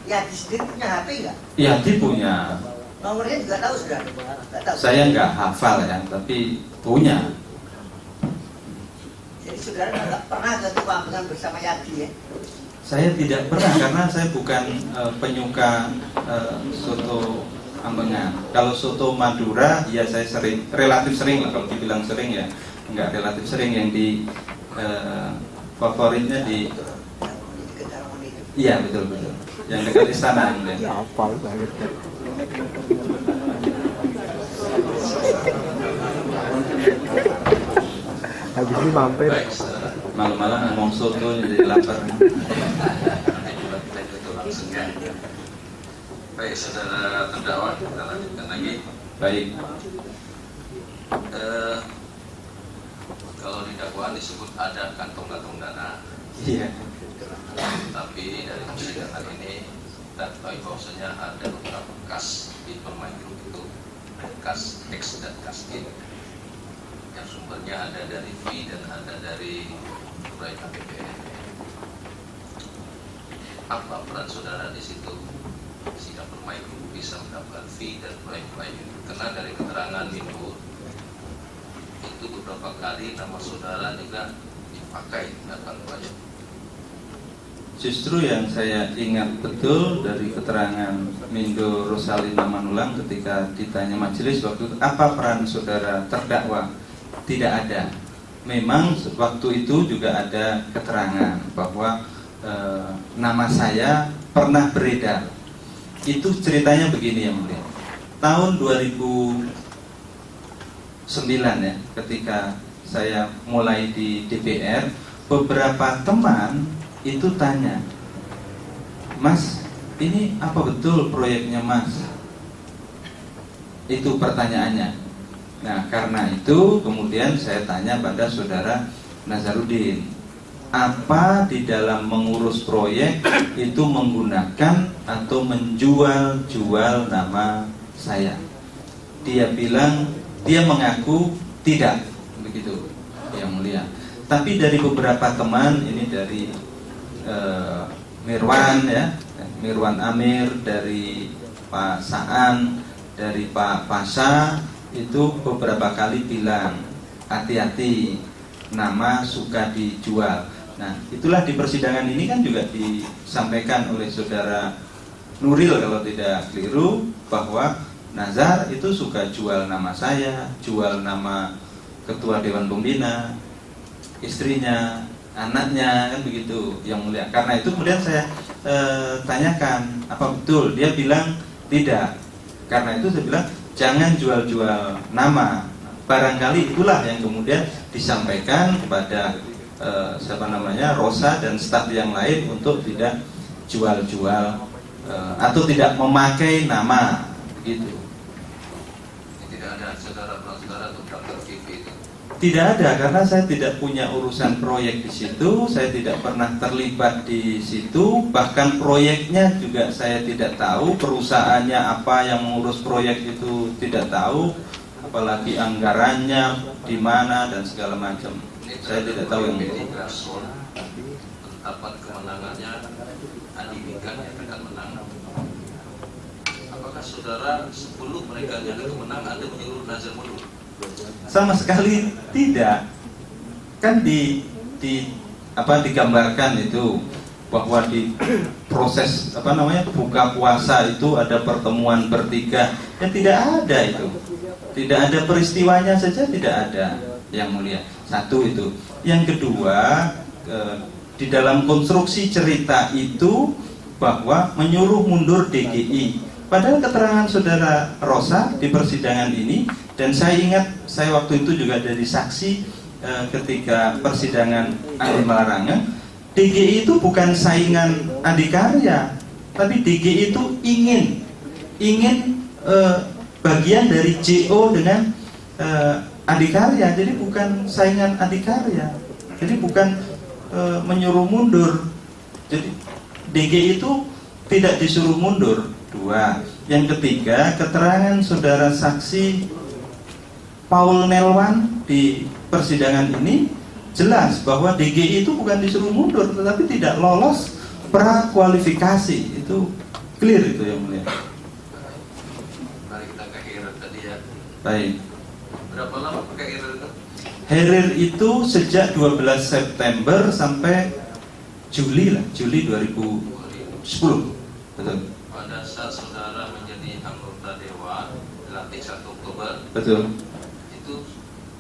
Yati sendiri punya HP nggak? Yati punya. Nomornya juga tahu sudah? Nggak tahu. Saya nggak hafal ya, tapi punya. Jadi saudara nggak pernah ke Ambengan bersama Yati ya? Saya tidak pernah karena saya bukan penyuka soto Ambengan. Kalau soto Madura, ya saya sering, relatif sering lah kalau dibilang sering ya, nggak relatif sering yang di favoritnya di. Iya betul betul. Yang dekat istana ya. Hafal banget. Habis ini mampir. Malam-malam ngomong soto jadi lapar. Baik, saudara terdakwa, kita lanjutkan lagi. Baik. Kalau di dakwaan disebut ada kantong-kantong dana, Iya. tapi dari persidangan ini kita tahu bahwasanya ada beberapa kas di Permai Group itu, kas X dan kas Y, yang sumbernya ada dari fee dan ada dari proyek APBN. Apa peran saudara di situ sehingga Permai Group bisa mendapatkan fee dan proyek-proyek itu? Karena dari keterangan Minfo itu beberapa kali nama saudara juga dipakai dalam proyek. Justru yang saya ingat betul dari keterangan Mindo Rosalina Manulang ketika ditanya majelis waktu itu, apa peran saudara terdakwa? Tidak ada. Memang waktu itu juga ada keterangan bahwa nama saya pernah beredar. Itu ceritanya begini ya mulia. Tahun 2009 ya, ketika saya mulai di DPR, beberapa teman itu tanya, Mas, ini apa betul proyeknya Mas? Itu pertanyaannya. Nah, karena itu kemudian saya tanya pada saudara Nazarudin, apa di dalam mengurus proyek itu menggunakan atau menjual-jual nama saya? Dia bilang, dia mengaku tidak, begitu yang mulia. Tapi dari beberapa teman, ini dari Mirwan ya, Mirwan Amir, dari Pak Saan, dari Pak Pasha, itu beberapa kali bilang hati-hati, nama suka dijual. Nah, itulah di persidangan ini kan juga disampaikan oleh saudara Nuril kalau tidak keliru, bahwa Nazar itu suka jual nama saya, jual nama ketua Dewan Pembina, istrinya, anaknya, kan begitu yang mulia. Karena itu kemudian saya tanyakan, apa betul? Dia bilang tidak. Karena itu saya bilang jangan jual-jual nama. Barangkali itulah yang kemudian disampaikan kepada Rosa dan staf yang lain untuk tidak jual-jual atau tidak memakai nama, gitu. Tidak ada saudara untuk daftar TV itu. Tidak ada, karena saya tidak punya urusan proyek di situ, saya tidak pernah terlibat di situ, bahkan proyeknya juga saya tidak tahu, perusahaannya apa yang mengurus proyek itu tidak tahu, apalagi anggarannya di mana dan segala macam. Saya tidak tahu yang itu. Penetapan kemenangannya Adi Mikan yang akan menang. Apakah saudara sebelum mereka nyatakan kemenangan Anda menyuruh Nazar mundur? Sama sekali tidak. Kan digambarkan itu bahwa di proses buka puasa itu ada pertemuan bertiga, ya tidak ada itu. Tidak ada peristiwanya saja, tidak ada, yang mulia. Satu itu. Yang kedua, di dalam konstruksi cerita itu bahwa menyuruh mundur DGI. Padahal keterangan saudara Rosa di persidangan ini, dan saya ingat saya waktu itu juga jadi saksi ketika persidangan Andi Malarangen, DGI itu bukan saingan Adikarya, tapi DGI itu ingin bagian dari JO dengan Adikarya, jadi bukan saingan Adikarya, jadi bukan menyuruh mundur. Jadi DGI itu tidak disuruh mundur. Dua. Yang ketiga, keterangan saudara saksi Paul Nelwan di persidangan ini jelas bahwa DGI itu bukan disuruh mundur, tetapi tidak lolos prakualifikasi. Itu Clear itu yang mulia. Mari kita ke Herir tadi ya. Baik. Berapa lama pakai Herir itu? Herir itu sejak 12 September sampai Juli 2010. Betul. Pada saat saudara menjadi anggota dewan dilantik 1 Oktober, Betul. itu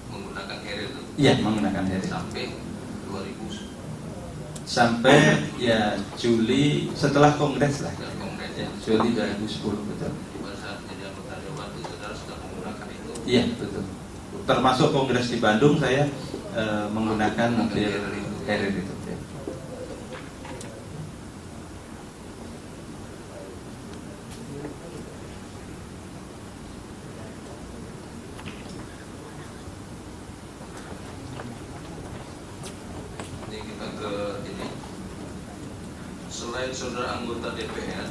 menggunakan Herir itu Iya, menggunakan Herir. sampai 2000 Sampai ya Juli setelah kongres lah. dan kongres Ya, ya. Juli 2010 betul. Pada saat menjadi anggota dewan itu saudara sudah menggunakan itu. Iya, betul. Termasuk kongres di Bandung saya menggunakan mobil Herir itu. Ya. Jadi kita ke ini. Selain saudara anggota DPR,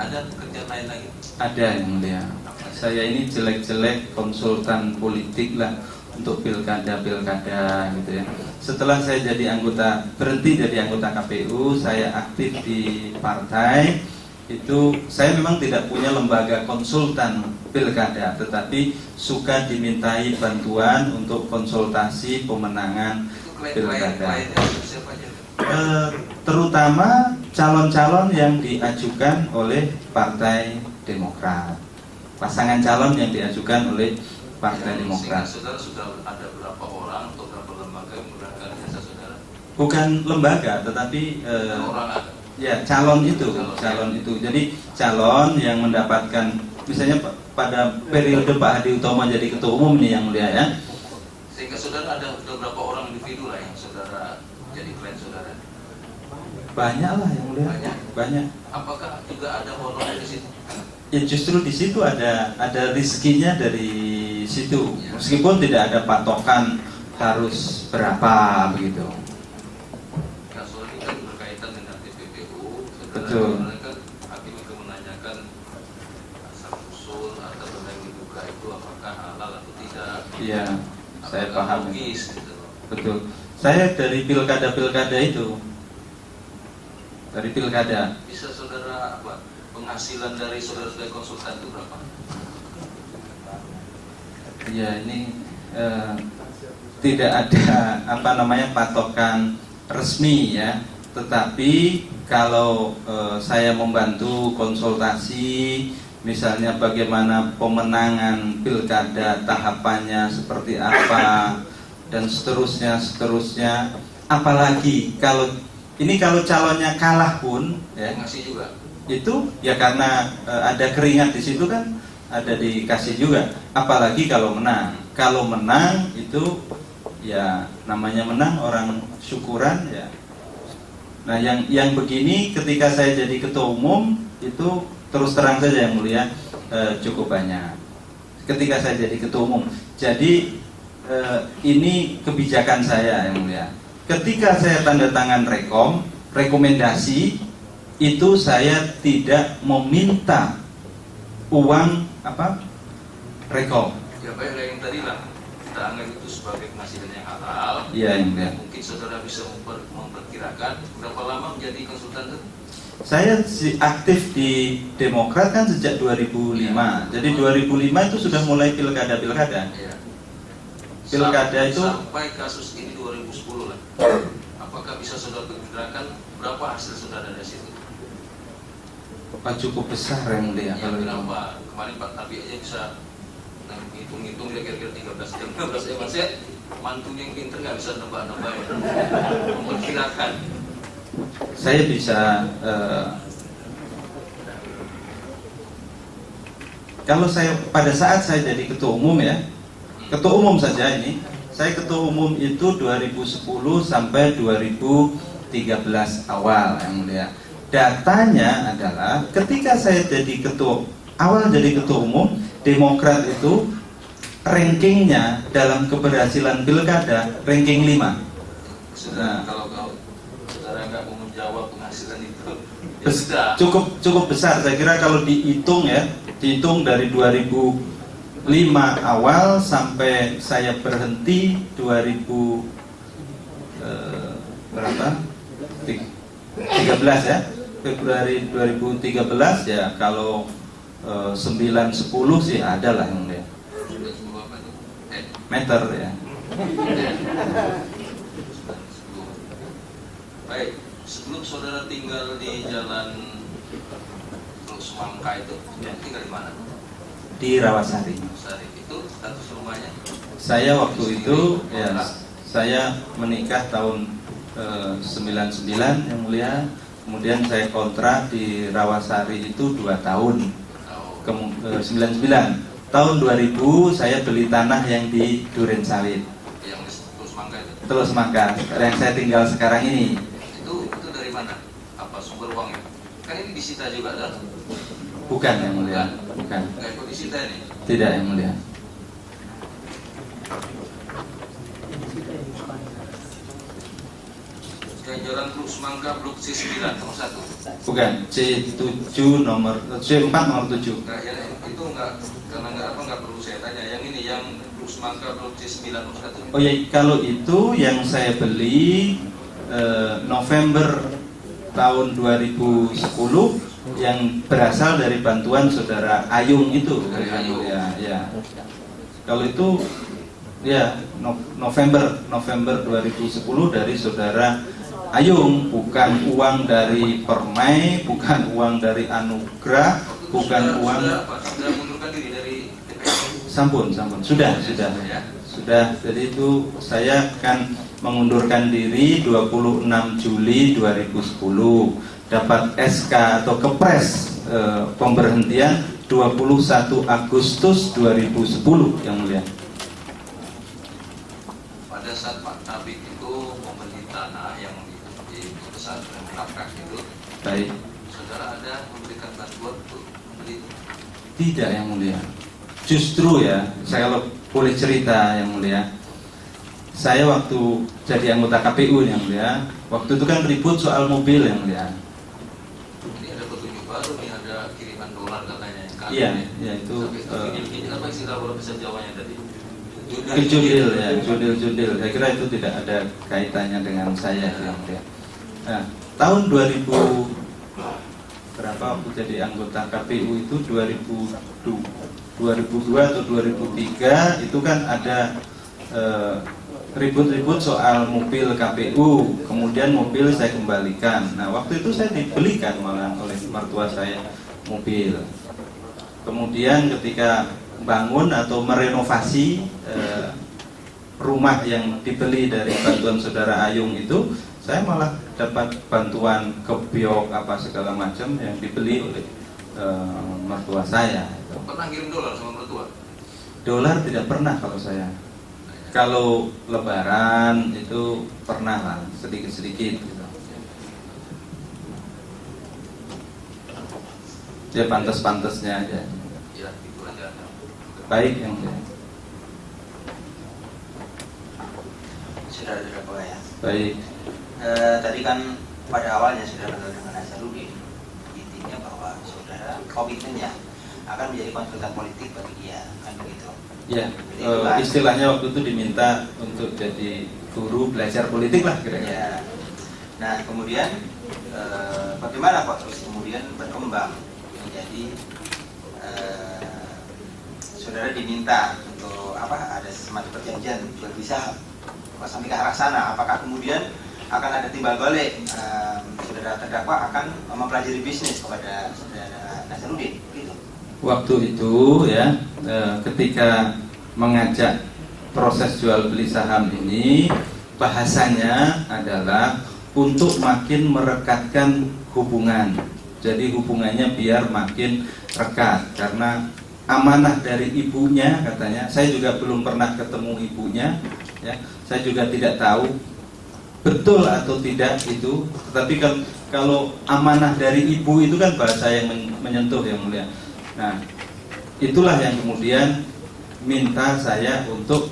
ada kerjaan lain lagi? Ada yang mulia. Saya ini jelek-jelek konsultan politik lah untuk pilkada gitu ya. Setelah saya jadi anggota, berhenti jadi anggota KPU, saya aktif di partai. Itu saya memang tidak punya lembaga konsultan pilkada, tetapi suka dimintai bantuan untuk konsultasi pemenangan Itu pilkada. kliennya siapa aja? Terutama calon-calon yang diajukan oleh Partai Demokrat, pasangan calon yang diajukan oleh Partai Demokrat. Saudara sudah ada berapa orang atau berapa lembaga yang menggunakan jasa saudara? Bukan lembaga, tetapi Orang ada. ya calon itu. Jadi calon yang mendapatkan, misalnya pada periode Pak Hadi Utomo jadi ketua umum nih yang mulia ya. Sehingga saudara ada beberapa orang individu lah yang saudara jadi klien saudara. Banyak lah yang mulia. Banyak. Apakah juga ada honorer di situ? Ya justru di situ ada rizkinya dari situ. Meskipun tidak ada patokan harus berapa begitu. Nah, soal ini kan berkaitan dengan TPPU. Betul. Kan hakim itu menanyakan asal usul atau benda yang diduga itu apakah halal atau tidak. Iya, saya Apakah paham. logis, gitu. Betul. Saya dari pilkada itu. Dari pilkada. Bisa saudara apa? Penghasilan dari saudara sebagai konsultan itu berapa? Ya ini tidak ada patokan resmi ya. Tetapi kalau saya membantu konsultasi, misalnya bagaimana pemenangan pilkada tahapannya seperti apa dan seterusnya. Apalagi kalau calonnya kalah pun ya, Ngasih juga. itu ya karena ada keringat di situ kan, ada dikasih juga. Apalagi kalau menang itu ya namanya menang, orang syukuran ya. Nah yang begini ketika saya jadi ketua umum itu terus terang saja yang mulia cukup banyak. Ketika saya jadi ketua umum, jadi ini kebijakan saya yang mulia. Ketika saya tanda tangan rekomendasi, itu saya tidak meminta uang rekom. Ya baiklah yang tadi lah, kita anggap itu sebagai penghasilan yang halal. Iya yang mulia. Mungkin saudara bisa memperkirakan berapa lama menjadi konsultan itu? Saya aktif di Demokrat kan sejak 2005. Jadi 2005 itu sudah mulai pilkada. Ya. Pilkada itu sampai kasus ini 2010 lah. Apakah bisa saudara perkirakan berapa hasil saudara dari situ? cukup besar yang mulia kalau itu. Berapa? Kemarin Pak Tabi aja bisa hitung-hitung kira-kira 13 jam. 15 jam masih mantunya yang pinter nggak bisa nebak-nebak ya. Memperkirakan. Saya bisa kalau saya pada saat saya jadi ketua umum ya, ketua umum saja ini, saya ketua umum itu 2010 sampai 2013 awal yang mulia. Datanya adalah ketika saya jadi jadi ketua umum, Demokrat itu rankingnya dalam keberhasilan pilkada ranking 5. Sudah, kalau saudara nggak mau menjawab penghasilan itu, ya sudah. Cukup besar. Saya kira kalau dihitung dari 2005 awal sampai saya berhenti 13 ya. Februari 2013 ya, kalau 9-10 sih ada lah yang mulia. 9-10 apa itu? Meter ya. Baik, sebelum saudara tinggal di Jalan Teluk Semangka itu, tinggal di mana? Di Rawasari. Sari itu status rumahnya? Saya waktu itu ya, saya menikah tahun 99 yang mulia. Kemudian saya kontrak di Rawasari itu 2 tahun. 99. Tahun 2000 saya beli tanah yang di Duren Sawit. Yang di Teluk Semangka itu? Teluk Semangka, yang saya tinggal sekarang ini. Itu dari mana? Apa sumber uangnya? Kan ini disita juga, kan? Bukan yang mulia, bukan. Nggak ikut disita ini? Tidak yang mulia. Yang Jalan Teluk Semangka Blok C9 nomor 1. Bukan, C4 nomor 7. Nggak, ya, itu nggak, karena nggak perlu saya tanya. Yang ini yang Teluk Semangka Blok C9 nomor 1. Oh ya, kalau itu yang saya beli November tahun 2010 yang berasal dari bantuan saudara Ayung itu. Dari Ayung. Ya. Kalau itu ya November 2010 dari saudara Ayung, bukan uang dari Permai, bukan uang dari Anugrah, bukan uang. Sudah mundurkan diri dari TPS? Sampun. Sudah. Jadi itu saya akan mengundurkan diri 26 Juli 2010. Dapat SK atau Kepres pemberhentian 21 Agustus 2010 yang mulia. Pada saat Pak Tabik itu membeli tanah yang di pesantren Kaprak itu, Baik. saudara ada memberikan bantuan untuk membeli itu? Tidak yang mulia. Justru ya, saya kalau boleh cerita yang mulia, saya waktu jadi anggota KPU yang mulia, waktu itu kan ribut soal mobil yang mulia. Ini ada petunjuk baru nih, ada kiriman dolar katanya yang kali Iya, ini. ya itu Gini, apa istilah kalau bisa jawabnya tadi? judil ya, judil. Saya kira itu tidak ada kaitannya dengan saya yang mulia. Nah, tahun 2000 berapa waktu jadi anggota KPU itu 2002 atau 2003 itu kan ada ribut-ribut soal mobil KPU, kemudian mobil saya kembalikan. Nah, waktu itu saya dibelikan malah oleh mertua saya mobil. Kemudian ketika bangun atau merenovasi rumah yang dibeli dari bantuan saudara Ayung itu, saya malah dapat bantuan kebiok apa segala macam yang dibeli oleh mertua saya. Pernah kirim dolar sama mertua? Dolar tidak pernah kalau saya. Kalau lebaran itu pernah lah, sedikit-sedikit gitu. Ya pantas-pantasnya aja. Ya, itu aja. Baik yang saudara-saudara ya. Baik. Tadi kan pada awalnya sudah kenal dengan Nazarudin, intinya bahwa saudara komitmennya akan menjadi konsultan politik bagi dia, kan begitu. Ya, istilahnya waktu itu diminta untuk jadi guru belajar politik lah kira-kira. Ya. Nah kemudian bagaimana kok terus kemudian berkembang menjadi saudara diminta untuk apa? Ada semacam perjanjian jual beli saham. Kok sampai ke arah sana? Apakah kemudian akan ada timbal balik? Saudara terdakwa akan mempelajari bisnis kepada saudara Nazarudin, gitu. Waktu itu ya, ketika mengajak proses jual beli saham ini, bahasanya adalah untuk makin merekatkan hubungan. Jadi hubungannya biar makin rekat, karena amanah dari ibunya katanya. Saya juga belum pernah ketemu ibunya, ya. Saya juga tidak tahu betul atau tidak itu. Tetapi kan kalau amanah dari ibu itu kan bahasa yang menyentuh yang mulia. Nah, itulah yang kemudian minta saya untuk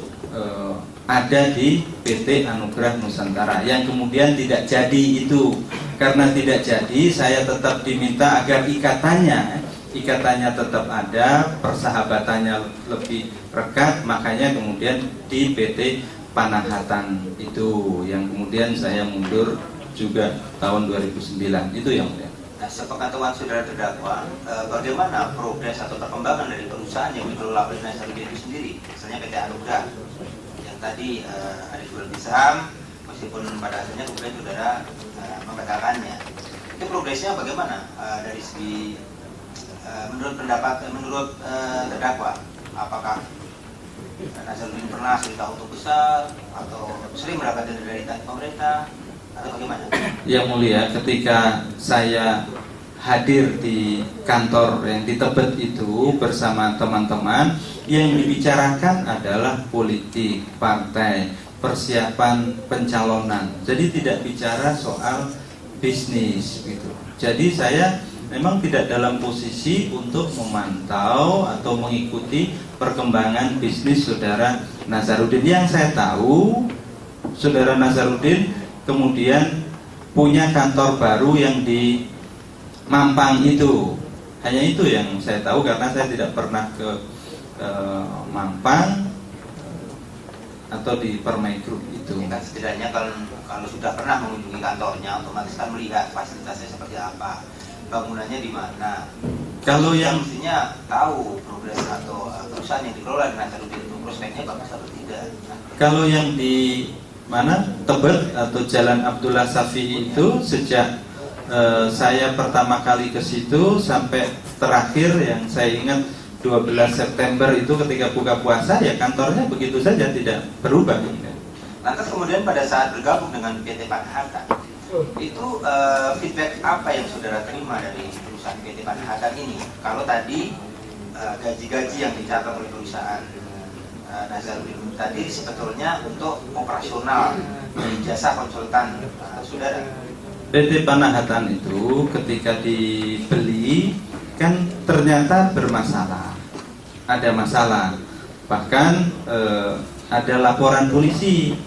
ada di PT Anugrah Nusantara, yang kemudian tidak jadi itu. Karena tidak jadi, saya tetap diminta agar ikatannya tetap ada, persahabatannya lebih rekat, makanya kemudian di PT Panahatan itu, yang kemudian saya mundur juga tahun 2009 itu yang mulia. Nah, sepengetahuan saudara terdakwa, bagaimana progres atau perkembangan dari perusahaan yang dikelola oleh Nazarudin itu sendiri? Misalnya PT Anugrah, yang tadi ada jual beli saham, meskipun pada akhirnya kemudian saudara membatalkannya. Itu progresnya bagaimana dari segi menurut terdakwa? Apakah Nazarudin pernah cerita untuk besar atau sering mendapat dana dari pemerintah atau bagaimana? Yang mulia, ketika saya hadir di kantor yang di Tebet itu bersama teman-teman, yang dibicarakan adalah politik, partai, persiapan pencalonan. Jadi tidak bicara soal bisnis gitu. Jadi saya memang tidak dalam posisi untuk memantau atau mengikuti perkembangan bisnis saudara Nazarudin. Yang saya tahu, saudara Nazarudin kemudian punya kantor baru yang di Mampang itu. Hanya itu yang saya tahu karena saya tidak pernah ke Mampang atau di Permai Group itu. Ya kan setidaknya kalau sudah pernah mengunjungi kantornya, otomatis kan melihat fasilitasnya seperti apa, bangunannya di mana. Kalau yang mestinya tahu progres atau perusahaan yang dikelola dengan Nazarudin itu prospeknya bagus atau tidak. Kalau yang di mana Tebet atau Jalan Abdullah Safi itu sejak saya pertama kali ke situ sampai terakhir yang saya ingat 12 September itu ketika buka puasa, ya kantornya begitu saja tidak berubah. Lantas kemudian pada saat bergabung dengan PT Panahatan, itu feedback apa yang saudara terima dari perusahaan PT Panahatan ini? Kalau tadi gaji-gaji yang dicatat oleh perusahaan Nazarudin tadi sebetulnya untuk operasional jasa konsultan saudara. PT Panahatan itu ketika dibeli kan ternyata bermasalah, ada masalah, bahkan ada laporan polisi.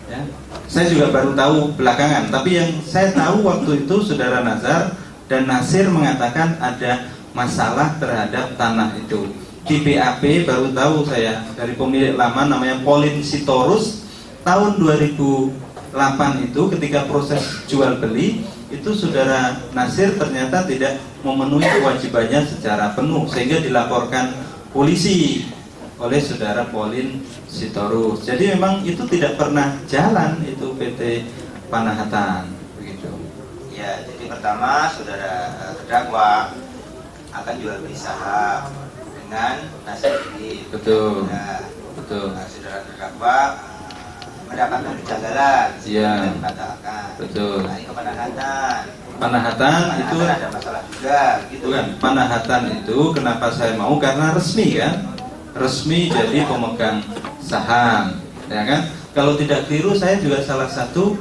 Ya. Saya juga baru tahu belakangan, tapi yang saya tahu waktu itu saudara Nazar dan Nasir mengatakan ada masalah terhadap tanah itu. Di BAP baru tahu saya dari pemilik lama namanya Pauline Sitorus tahun 2008 itu ketika proses jual beli itu saudara Nasir ternyata tidak memenuhi kewajibannya secara penuh sehingga dilaporkan polisi oleh saudara Pauline Sitorus. Jadi memang itu tidak pernah jalan itu PT Panahatan begitu. Ya, jadi pertama saudara terdakwa akan jual beli saham dengan Nazarudin. Betul. Nah, betul. Saudara terdakwa mendapatkan kejanggalan, Iya. dibatalkan. Betul. Nah, itu Panahatan. Panahatan itu ada masalah juga, gitu. bukan. Panahatan itu kenapa saya mau, karena resmi kan, resmi jadi pemegang saham, ya kan. Kalau tidak keliru saya juga salah satu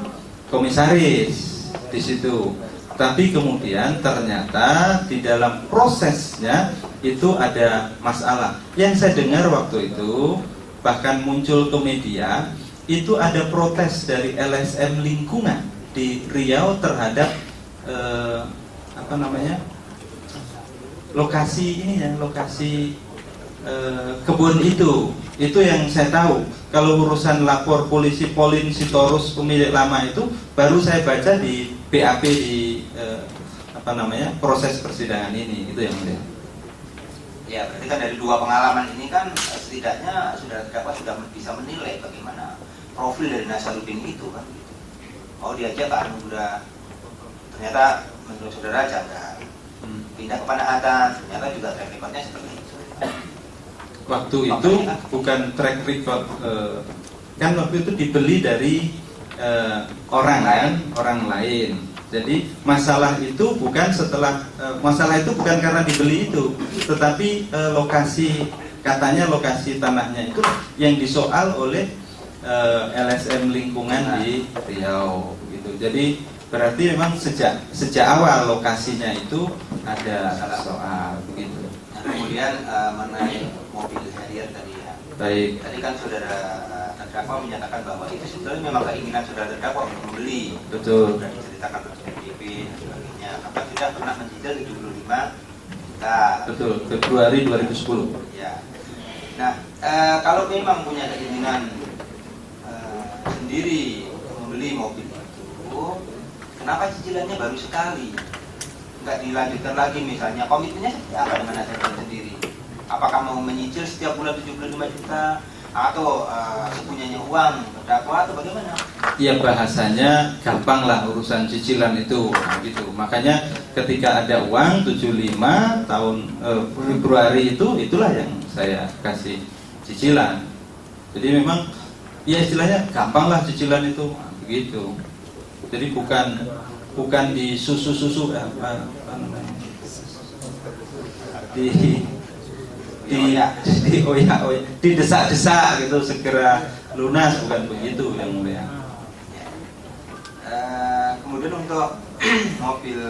komisaris di situ. Tapi kemudian ternyata di dalam prosesnya itu ada masalah. Yang saya dengar waktu itu bahkan muncul ke media, itu ada protes dari LSM lingkungan di Riau terhadap lokasi ini ya, lokasi kebun itu yang saya tahu. Kalau urusan lapor polisi Pauline Sitorus pemilik lama itu baru saya baca di BAP di proses persidangan ini, itu yang mulia. Ya, berarti kan dari dua pengalaman ini kan setidaknya saudara terdakwa sudah bisa menilai bagaimana profil dari Nazarudin itu kan. Oh, diajak ke Anugrah, ternyata menurut saudara janggal. Pindah ke Panahatan, ternyata juga track recordnya seperti itu. Waktu itu bukan track record, kan waktu itu dibeli dari orang lain. Jadi masalah itu bukan masalah itu bukan karena dibeli itu, tetapi katanya lokasi tanahnya itu yang disoal oleh LSM lingkungan di Riau gitu. Jadi berarti memang sejak awal lokasinya itu ada soal begitu. Nah, kemudian mengenai mobil Harrier tadi ya. Baik. Tadi kan saudara terdakwa menyatakan bahwa itu sebetulnya memang keinginan saudara terdakwa untuk membeli. Betul. Sudah diceritakan oleh DP dan sebagainya. Apa sudah pernah mencicil 75 juta? Betul. Februari 2010. Ya. Nah, kalau memang punya keinginan sendiri membeli mobil itu, kenapa cicilannya baru sekali? nggak dilanjutkan lagi, misalnya komitmennya seperti apa dengan Nazarudin sendiri? Apakah mau menyicil setiap bulan 75 juta atau sepunyanya uang terdakwa atau bagaimana? Ya bahasanya gampang lah urusan cicilan itu, nah, gitu. Makanya ketika ada uang 75 tahun Februari itulah yang saya kasih cicilan. Jadi memang ya istilahnya gampang lah cicilan itu, nah, begitu. Jadi bukan di susu apa namanya, di desak-desak gitu segera lunas, bukan begitu yang mulia. Kemudian untuk mobil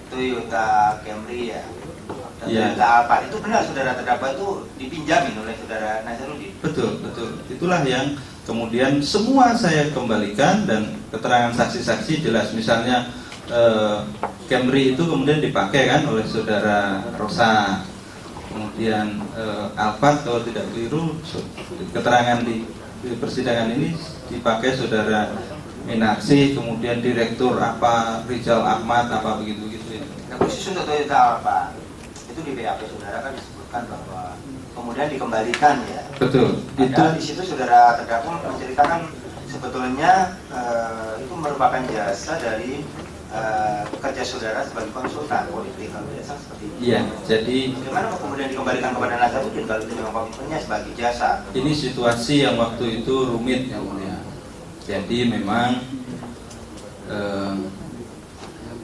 Toyota Camry ya, dan Toyota Alphard itu benar saudara terdakwa itu dipinjamin oleh saudara Nazarudin? Betul. Itulah yang kemudian semua saya kembalikan dan keterangan saksi-saksi jelas. Misalnya Camry itu kemudian dipakai kan oleh saudara Rosa. Kemudian Alphard kalau tidak keliru keterangan di persidangan ini dipakai saudara Minarsi, kemudian direktur apa Rizal Ahmad apa begitu. Nah, khusus untuk Toyota Alphard itu di BAP saudara kan disebutkan bahwa kemudian dikembalikan ya. Betul. Padahal di situ saudara terdakwa menceritakan sebetulnya itu merupakan jasa dari pekerja saudara sebagai konsultan politik, kalau tidak salah seperti itu. Iya, jadi bagaimana kemudian dikembalikan kepada Nazarudin kalau itu memang komitmennya sebagai jasa? ini situasi yang waktu itu rumit yang mulia. Jadi memang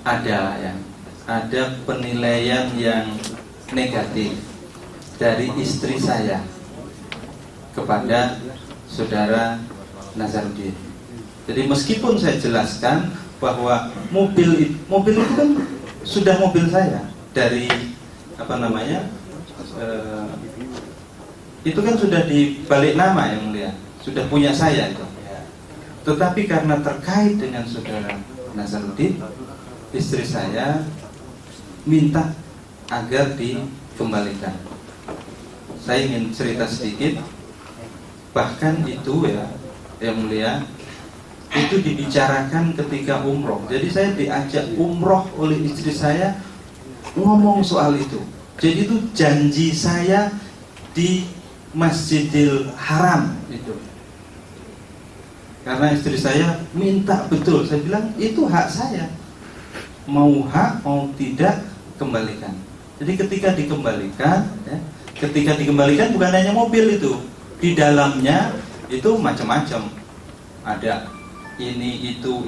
ada penilaian yang negatif dari istri saya kepada saudara Nazarudin. Jadi meskipun saya jelaskan bahwa mobil itu kan sudah mobil saya dari itu kan sudah dibalik nama yang mulia, sudah punya saya itu. Tetapi karena terkait dengan saudara Nazarudin, istri saya minta agar dikembalikan. Saya ingin cerita sedikit, bahkan itu ya yang mulia, itu dibicarakan ketika umroh. Jadi saya diajak umroh oleh istri saya ngomong soal itu. Jadi itu janji saya di Masjidil Haram itu. Karena istri saya minta betul, saya bilang itu hak saya. Mau hak mau tidak kembalikan. Jadi ketika dikembalikan bukan hanya mobil itu, di dalamnya itu macam-macam. Ada ini itu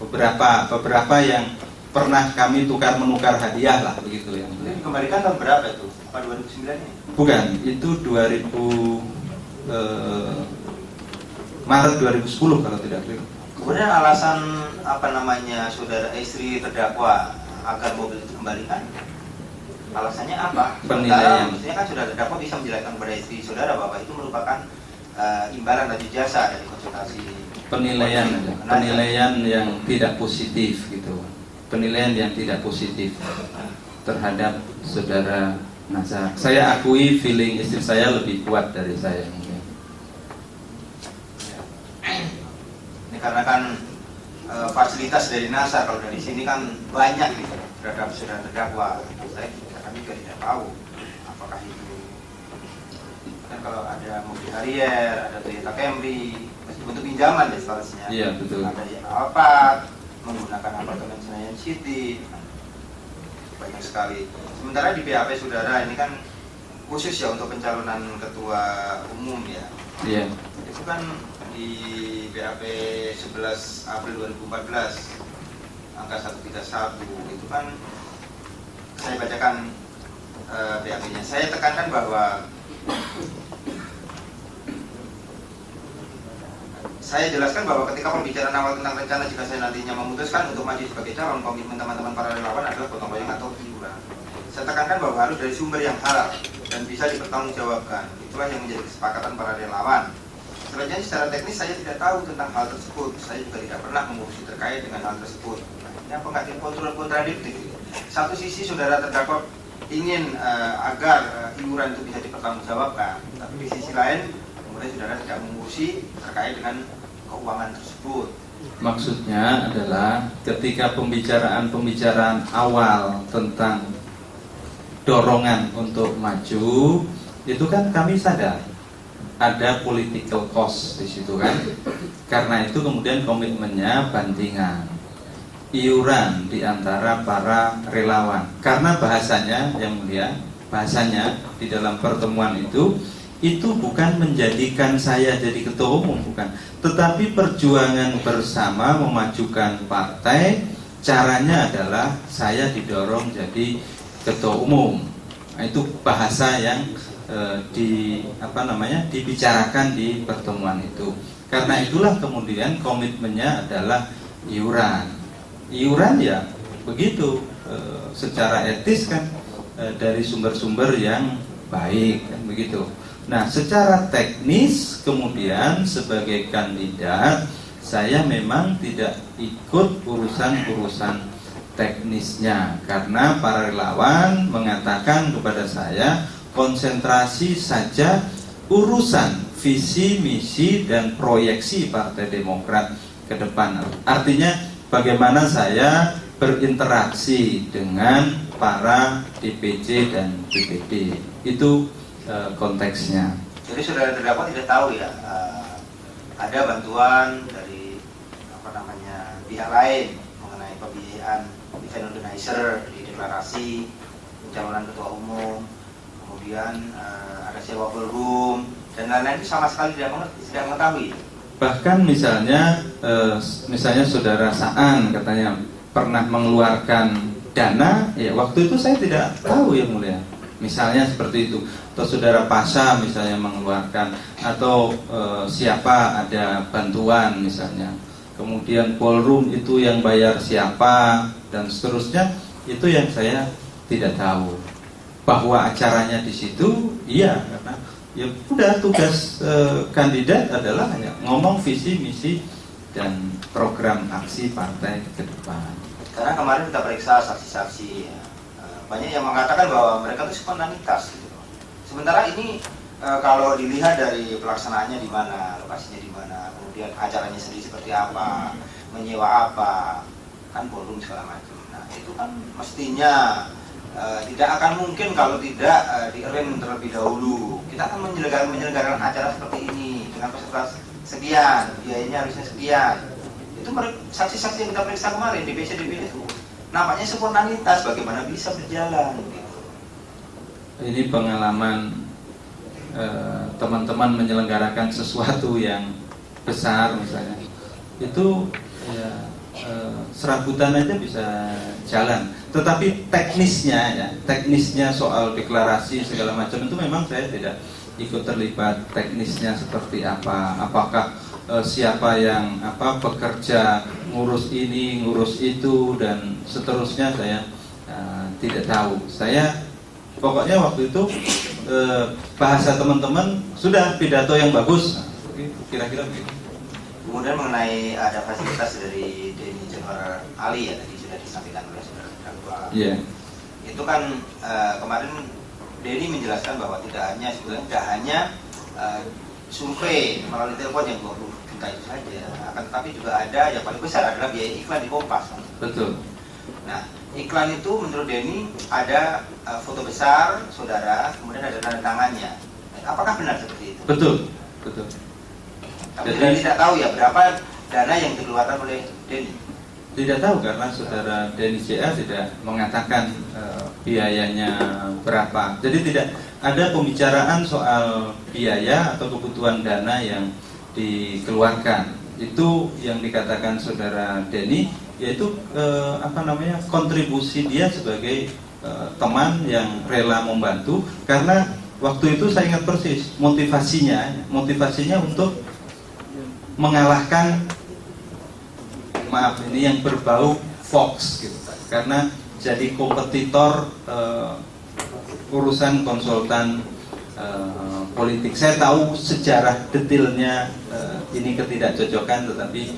beberapa yang pernah kami menukar hadiah lah begitu yang. Dikembalikan tahun berapa itu? Apa 2009 ini? Bukan, itu Maret 2010 kalau tidak keliru. Kemudian alasan saudara istri terdakwa agar mobil itu dikembalikan? Alasannya apa? Penilaian. Maksudnya kan saudara terdakwa bisa menjelaskan kepada istri saudara bahwa itu merupakan imbalan dari jasa dari konsultasi. Penilaian yang tidak positif gitu. Penilaian yang tidak positif terhadap saudara Nazar. Saya akui feeling istri saya lebih kuat dari saya. Ini karena kan fasilitas dari Nazar kalau dari sini kan banyak gitu terhadap saudara terdakwa. Kami juga tidak tahu apakah itu kan kalau ada mobil Harrier, ada Toyota Camry, untuk pinjaman ya seharusnya. Iya betul. Ada yang Alphard, menggunakan apartemen Senayan City, banyak sekali. Sementara di BAP saudara ini kan khusus ya untuk pencalonan ketua umum ya. Iya. Itu kan di BAP 11 April 2014 angka 131 itu kan saya bacakan BAP-nya. Saya tekankan bahwa saya jelaskan bahwa ketika pembicaraan awal tentang rencana jika saya nantinya memutuskan untuk maju sebagai calon, komitmen teman-teman para relawan adalah gotong royong atau iuran. Saya tekankan bahwa harus dari sumber yang halal dan bisa dipertanggungjawabkan. Itulah yang menjadi kesepakatan para relawan. Selanjutnya secara teknis saya tidak tahu tentang hal tersebut. Saya juga tidak pernah mengurusi terkait dengan hal tersebut. Ini apa nggak kontradiktif? Satu sisi saudara terdakwa ingin agar iuran itu bisa dipertanggungjawabkan, tapi di sisi lain kemudian saudara tidak mengurusi terkait dengan keuangan tersebut. Maksudnya adalah ketika pembicaraan awal tentang dorongan untuk maju, itu kan kami sadar ada political cost di situ kan. Karena itu kemudian komitmennya bandingan, iuran di antara para relawan. Karena bahasanya yang mulia, bahasanya di dalam pertemuan itu bukan menjadikan saya jadi ketua umum, bukan, tetapi perjuangan bersama memajukan partai. Caranya adalah saya didorong jadi ketua umum. Nah, itu bahasa yang dibicarakan di pertemuan itu. Karena itulah kemudian komitmennya adalah iuran. Iuran ya begitu, secara etis kan, dari sumber-sumber yang baik kan begitu. Nah, secara teknis kemudian sebagai kandidat saya memang tidak ikut urusan-urusan teknisnya, karena para relawan mengatakan kepada saya konsentrasi saja urusan visi, misi, dan proyeksi Partai Demokrat ke depan. Artinya bagaimana saya berinteraksi dengan para DPC dan DPD, itu konteksnya. Jadi saudara terdakwa tidak tahu ya, ada bantuan dari pihak lain mengenai pembiayaan event organizer di deklarasi pencalonan ketua umum, kemudian ada sewa ballroom dan lain-lain, itu sama sekali tidak mengetahui. Bahkan misalnya saudara Saan katanya pernah mengeluarkan dana, ya waktu itu saya tidak tahu yang mulia. Misalnya seperti itu, atau saudara Pasha misalnya mengeluarkan, atau siapa ada bantuan misalnya, kemudian ballroom itu yang bayar siapa dan seterusnya, itu yang saya tidak tahu. Bahwa acaranya di situ, iya, karena ya udah tugas kandidat adalah hanya ngomong visi misi dan program aksi partai ke depan. Karena kemarin kita periksa saksi-saksi ya. Banyak yang mengatakan bahwa mereka itu spontanitas gitu. Sementara ini kalau dilihat dari pelaksanaannya di mana, lokasinya di mana, kemudian acaranya sendiri seperti apa, menyewa apa, kan ballroom segala macam. Nah, itu kan mestinya tidak akan mungkin kalau tidak di-arrange terlebih dahulu. Kita akan menyelenggarakan acara seperti ini dengan peserta sekian, biayanya harusnya sekian. Itu saksi-saksi yang kita periksa kemarin di DPC itu namanya spontanitas, bagaimana bisa berjalan gitu. Ini pengalaman teman-teman menyelenggarakan sesuatu yang besar misalnya, itu ya, serabutan aja bisa jalan. Tetapi teknisnya soal deklarasi segala macam itu memang saya tidak ikut terlibat. Teknisnya seperti apa, apakah siapa yang bekerja ngurus ini, ngurus itu dan seterusnya, saya tidak tahu. Saya pokoknya waktu itu bahasa teman-teman sudah pidato yang bagus, kira-kira begitu. Kemudian mengenai ada fasilitas dari Denny Johar Ali ya, tadi sudah disampaikan oleh saudara terdakwa. Yeah. Itu kan kemarin Denny menjelaskan bahwa tidak hanya survei melalui telepon yang 20 juta itu saja, akan tetapi juga ada yang paling besar adalah biaya iklan di Kompas. Betul. Nah, iklan itu menurut Denny ada foto besar saudara, kemudian ada tanda tangannya. Apakah benar seperti itu? Betul. Tapi saudara tidak tahu ya berapa dana yang dikeluarkan oleh Denny? Tidak tahu karena saudara Denny CA tidak mengatakan biayanya berapa. Jadi tidak ada pembicaraan soal biaya atau kebutuhan dana yang dikeluarkan. Itu yang dikatakan saudara Denny, yaitu kontribusi dia sebagai teman yang rela membantu. Karena waktu itu saya ingat persis motivasinya untuk mengalahkan, maaf ini yang berbau Fox gitu, karena jadi kompetitor urusan konsultan politik. Saya tahu sejarah detailnya ini ketidakcocokan, tetapi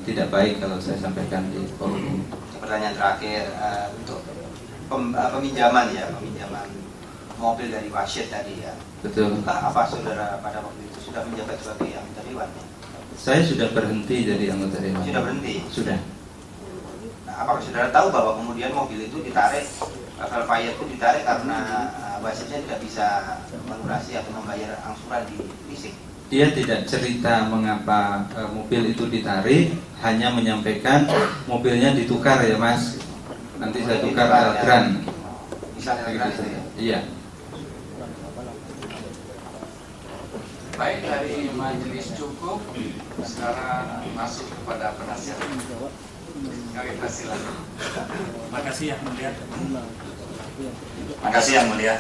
tidak baik kalau saya sampaikan di forum ini. Pertanyaan terakhir untuk peminjaman mobil dari Wasyid tadi ya. Betul. Apa saudara pada waktu itu sudah menjabat sebagai anggota dewan ya? Saya sudah berhenti jadi anggota dewan. Sudah berhenti? Sudah. Nah, apakah saudara tahu bahwa kemudian mobil itu ditarik, Velfire itu ditarik karena wasitnya tidak bisa melunasi atau membayar angsuran di leasing? Dia tidak cerita mengapa mobil itu ditarik, hanya menyampaikan mobilnya ditukar ya Mas. Nanti saya tukar Gran. Misalnya Gran itu ya? Iya. Baik, dari majelis cukup. Sekarang masuk kepada penasihat. Kami persilakan. Makasih yang mulia. Makasih yang mulia.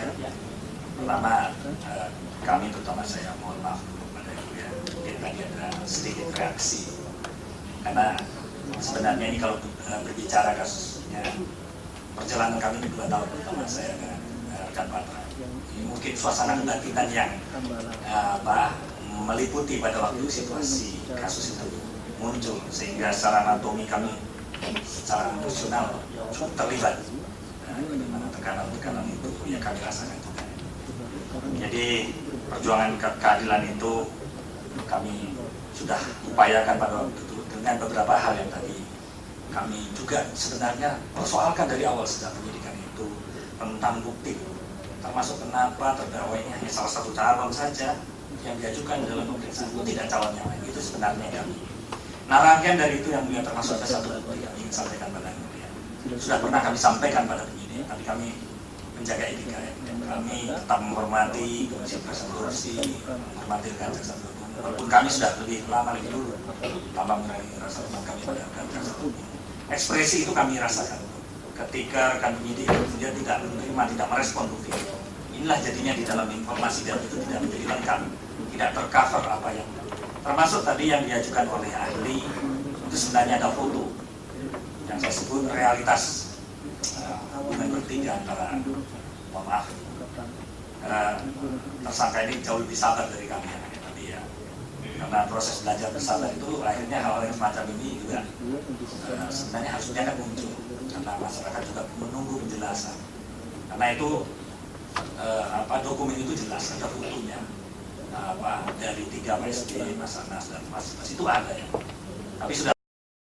Pertama, kami terutama saya mohon maaf kepada Ibu ya. Mungkin tadi ada sedikit reaksi. Karena sebenarnya ini kalau berbicara kasusnya, perjalanan kami di 2 tahun pertama saya dengan rekan Patra. Ini mungkin suasana kebangkitan yang meliputi pada waktu situasi kasus itu muncul, sehingga secara anatomi kami secara emosional cukup terlibat. Bagaimana tekanan-tekanan itu yang kami rasakan juga. Jadi perjuangan keadilan itu kami sudah upayakan pada waktu itu dengan beberapa hal yang tadi kami juga sebenarnya persoalkan dari awal sejak penyidikan itu tentang bukti, termasuk kenapa terdakwa ini hanya salah satu calon saja yang diajukan dalam pemeriksaan, itu tidak calon yang lain. Itu sebenarnya kami. Nah, rangkaian dari itu yang mulia termasuk ada satu bukti yang ingin sampaikan pada yang mulia. Sudah pernah kami sampaikan pada penyidik, tapi kami menjaga etika. Kami tetap menghormati Komisi Pemberantasan Korupsi, menghormati jaksa penuntut umum. Walaupun kami sudah lebih lama lebih dulu tanpa mengurangi rasa hormat kami pada jaksa penuntut umum. Ekspresi itu kami rasakan ketika rekan penyidik dia tidak menerima, tidak merespon bukti. Inilah jadinya di dalam informasi dan itu tidak menjadi lengkap, tidak tercover apa yang termasuk tadi yang diajukan oleh ahli itu sebenarnya ada foto yang saya sebut realitas hubungan bertiga antara mohon maaf tersangka ini jauh lebih sabar dari kami ya. Tapi ya karena proses belajar bersabar itu akhirnya hal-hal yang semacam ini juga sebenarnya harusnya kan muncul karena masyarakat juga menunggu penjelasan karena itu dokumen itu jelas ada fotonya dari 3 SD Mas Anas dan Mas itu ada ya tapi sudah